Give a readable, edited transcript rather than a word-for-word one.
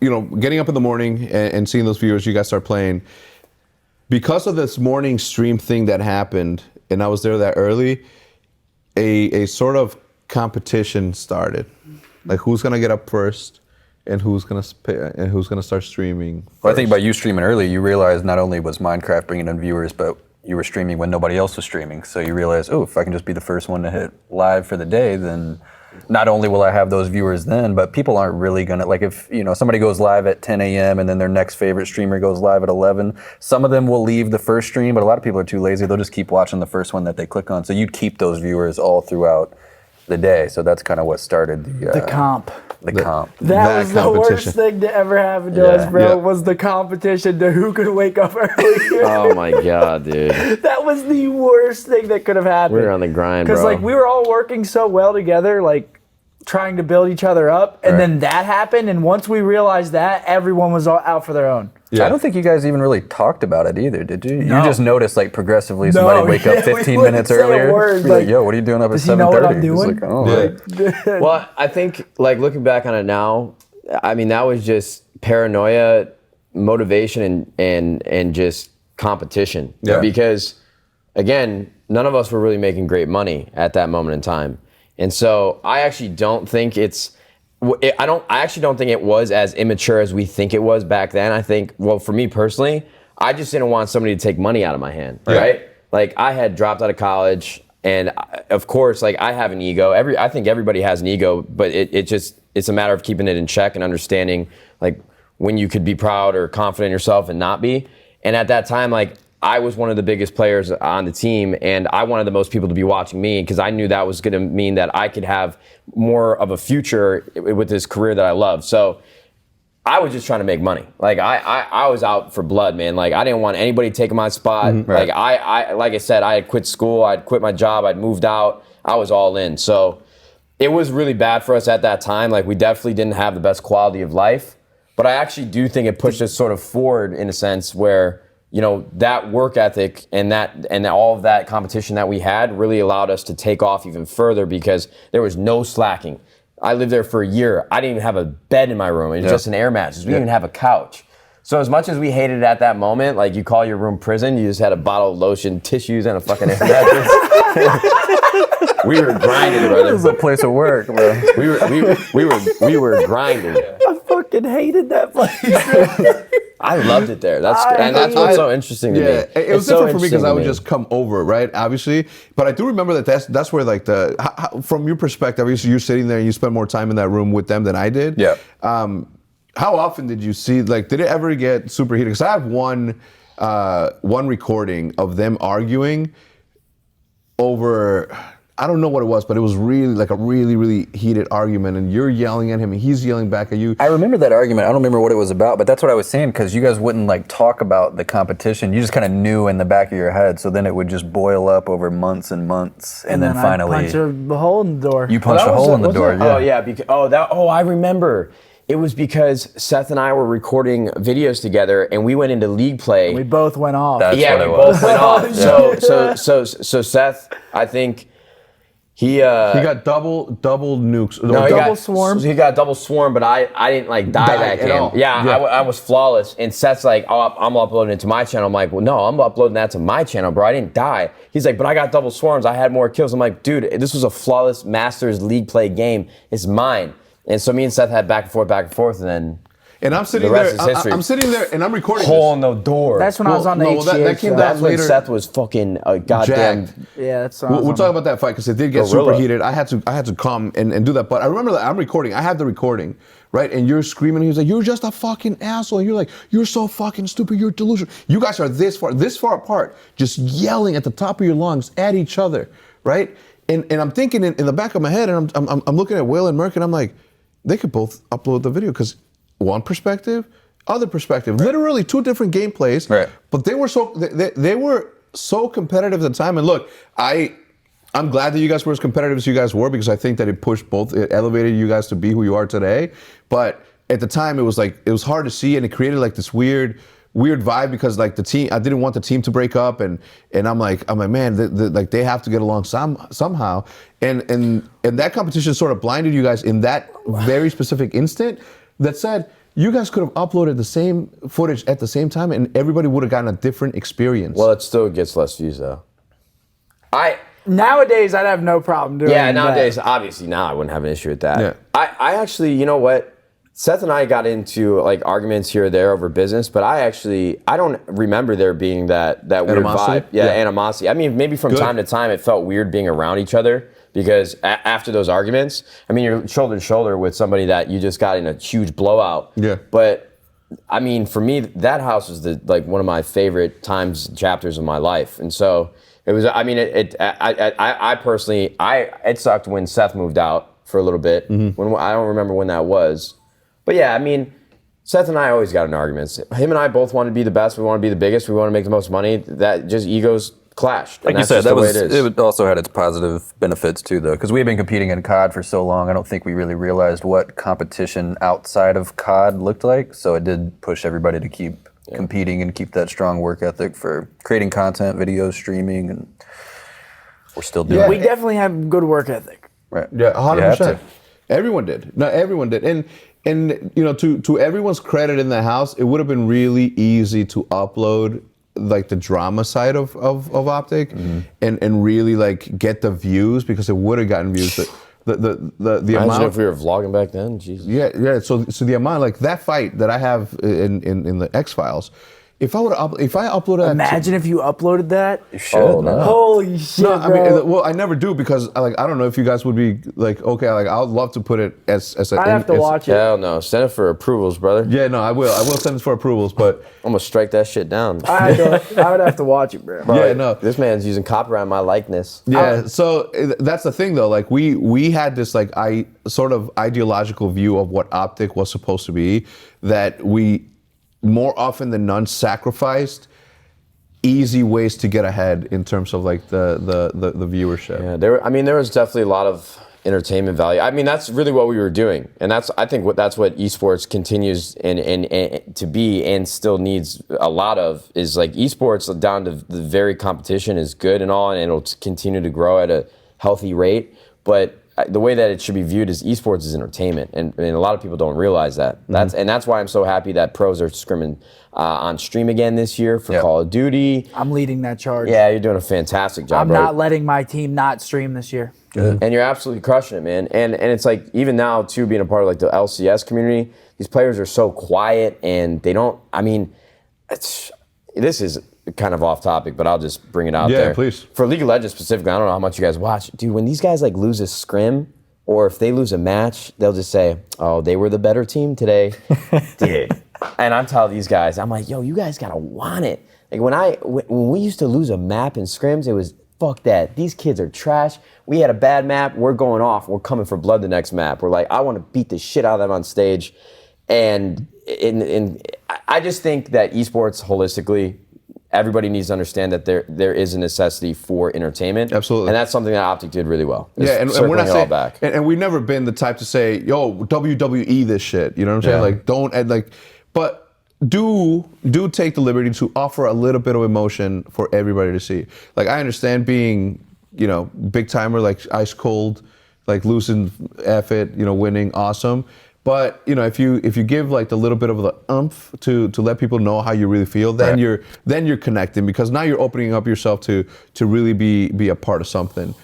getting up in the morning and seeing those viewers, you guys start playing. Because of this morning stream thing that happened, and I was there that early, a sort of competition started. Like who's gonna get up first, and who's gonna start streaming first. Well, I think by you streaming early, you realized not only was Minecraft bringing in viewers, but you were streaming when nobody else was streaming. So you realized, if I can just be the first one to hit live for the day, then not only will I have those viewers then, but people aren't really gonna, like if somebody goes live at 10 a.m. and then their next favorite streamer goes live at 11, some of them will leave the first stream, but a lot of people are too lazy. They'll just keep watching the first one that they click on. So you'd keep those viewers all throughout the day. So that's kind of what started the comp. The comp. That was the worst thing to ever happen to us, bro, was the competition to who could wake up early. Oh my God, dude. That was the worst thing that could have happened. We were on the grind, bro. Because we were all working so well together, trying to build each other up, and then that happened, and once we realized that, everyone was all out for their own. Yeah. I don't think you guys even really talked about it either, did you? No. You just noticed progressively somebody wake up 15 minutes earlier. Be like, yo, what are you doing up at 7:30? Does he know what I'm doing? Well, I think looking back on it now, I mean that was just paranoia, motivation, and just competition. Yeah. Because again, none of us were really making great money at that moment in time, and so I actually don't think I actually don't think it was as immature as we think it was back then. I think, well, for me personally, I just didn't want somebody to take money out of my hand, right? Like I had dropped out of college, and of course, I have an ego. I think everybody has an ego, but it's a matter of keeping it in check and understanding when you could be proud or confident in yourself and not be. And at that time, I was one of the biggest players on the team, and I wanted the most people to be watching me because I knew that was going to mean that I could have more of a future with this career that I love. So I was just trying to make money. I was out for blood, man. I didn't want anybody taking my spot. Mm-hmm. Like I said, I had quit school, I'd quit my job, I'd moved out. I was all in. So it was really bad for us at that time. We definitely didn't have the best quality of life. But I actually do think it pushed us sort of forward in a sense where that work ethic and all of that competition that we had really allowed us to take off even further because there was no slacking. I lived there for a year. I didn't even have a bed in my room. It was just an air mattress. We didn't even have a couch. So as much as we hated it at that moment, you call your room prison, you just had a bottle of lotion, tissues, and a fucking air mattress. We were grinding, brother. This is a place of work, bro. We were grinding. I fucking hated that place. I loved it there. That's what's so interesting to me. It was different for me because I would just come over, right? Obviously, but I do remember that's where from your perspective, obviously you're sitting there and you spend more time in that room with them than I did. Yeah. How often did you see? Did it ever get super heated? Because I have one recording of them arguing over. I don't know what it was, but it was really a really, really heated argument, and you're yelling at him, and he's yelling back at you. I remember that argument. I don't remember what it was about, but that's what I was saying, because you guys wouldn't talk about the competition. You just kind of knew in the back of your head, so then it would just boil up over months and months, and then finally... I punched a hole in the door. You punched a hole in the door, yeah. Oh, yeah. I remember. It was because Seth and I were recording videos together, and we went into league play. And we both went off. That's what it we was. both went off. So Seth, I think... He got double nukes. Double swarm. He got double swarm, but I didn't die that game. Yeah, I was flawless. And Seth's like, I'm uploading it to my channel. I'm like, well, no, I'm uploading that to my channel, bro. I didn't die. He's like, but I got double swarms. I had more kills. I'm like, dude, this was a flawless Masters League play game. It's mine. And so me and Seth had back and forth, and then. And I'm sitting there. I'm sitting there, and I'm recording. Hole in the door. That's when I was on the HGH. That came that's down later. When Seth was fucking goddamn. Jacked. Yeah, that's. We'll talk about that fight because it did get super heated. I had to come and do that. But I remember that I'm recording. I have the recording, right? And you're screaming. He was like, "You're just a fucking asshole." And you're like, "You're so fucking stupid. You're delusional." You guys are this far apart, just yelling at the top of your lungs at each other, right? And I'm thinking in the back of my head, and I'm looking at Will and Merck, and I'm like, they could both upload the video because one perspective. Other perspective, literally two different gameplays, right? But they were so competitive at the time. And look, I'm glad that you guys were as competitive as you guys were because I think that it elevated you guys to be who you are today. But at the time, it was hard to see, and it created this weird vibe because the team, I didn't want the team to break up, and I'm like, man, they have to get along somehow, and that competition sort of blinded you guys in that very specific instant that said. you guys could have uploaded the same footage at the same time, and everybody would have gotten a different experience. Well, it still gets less views though. Nowadays, I'd have no problem doing that. Nowadays, obviously now I wouldn't have an issue with that. Yeah. I actually, you know what? Seth and I got into like arguments here or there over business, but I don't remember there being that weird Animosity? vibe. Yeah, animosity. I mean, maybe from time to time it felt weird being around each other because after those arguments, I mean, you're shoulder to shoulder with somebody that you just got in a huge blowout. Yeah. But I mean, for me, that house was one of my favorite chapters of my life, and so it was. I mean, I personally, it sucked when Seth moved out for a little bit. When I don't remember when that was. But yeah, I mean, Seth and I always got in arguments. Him and I both want to be the best. We want to be the biggest. We want to make the most money. That just egos clashed. Like you said, it also had its positive benefits too, though, because we've been competing in COD for so long. I don't think we really realized what competition outside of COD looked like. So it did push everybody to keep competing and keep that strong work ethic for creating content, videos, streaming, and we're still doing it. We definitely have good work ethic. Right. Yeah, 100%. to. Everyone did. No, everyone did. And you know, to everyone's credit in the house, it would have been really easy to upload like the drama side of Optic and really like get the views because it would have gotten views. The Imagine amount if we were vlogging back then. Jesus. Yeah. So the amount, like that fight that I have in the X-Files, if I uploaded Imagine if you uploaded that. You should. Oh, no. Holy shit, No, I bro. mean, well, I never do because I don't know if you guys would be like, okay, like I would love to put it as a. I'd have to watch it. Hell no. Send it for approvals, brother. Yeah, no, I will send this for approvals, but I'm gonna strike that shit down. I would have to watch it, bro. yeah, no. This man's using copyright on my likeness. Yeah, so that's the thing though. Like we had this like sort of ideological view of what Optic was supposed to be, that we more often than none sacrificed easy ways to get ahead in terms of like the viewership. Yeah, there was definitely a lot of entertainment value. I mean, that's really what we were doing, and that's what esports continues and to be and still needs a lot of is like esports down to the very competition is good and all, and it'll continue to grow at a healthy rate, but the way that it should be viewed is esports is entertainment, and a lot of people don't realize that. That's why I'm so happy that pros are scrimming on stream again this year for Call of Duty. I'm leading that charge. Yeah, you're doing a fantastic job. I'm not letting my team not stream this year. And you're absolutely crushing it, man. And it's like even now too, being a part of like the LCS community, these players are so quiet and they don't. I mean, this is kind of off topic, but I'll just bring it out there. Yeah, please. For League of Legends specifically, I don't know how much you guys watch. Dude, when these guys like lose a scrim or if they lose a match, they'll just say, oh, they were the better team today. Dude. And I'm telling these guys, I'm like, yo, you guys gotta want it. Like when we used to lose a map in scrims, it was, fuck that. These kids are trash. We had a bad map, we're going off. We're coming for blood the next map. We're like, I want to beat the shit out of them on stage. And I just think that esports holistically, everybody needs to understand that there is a necessity for entertainment. Absolutely. And that's something that Optic did really well. Yeah, and we're not saying, back. And we've never been the type to say, yo, WWE this shit. You know what I'm saying? Like, don't add like, but do take the liberty to offer a little bit of emotion for everybody to see. Like, I understand being, you know, big timer, like ice cold, like losing F it, you know, winning, awesome. But you know, if you give like the little bit of the oomph to let people know how you really feel, then you're connecting, because now you're opening up yourself to really be a part of something.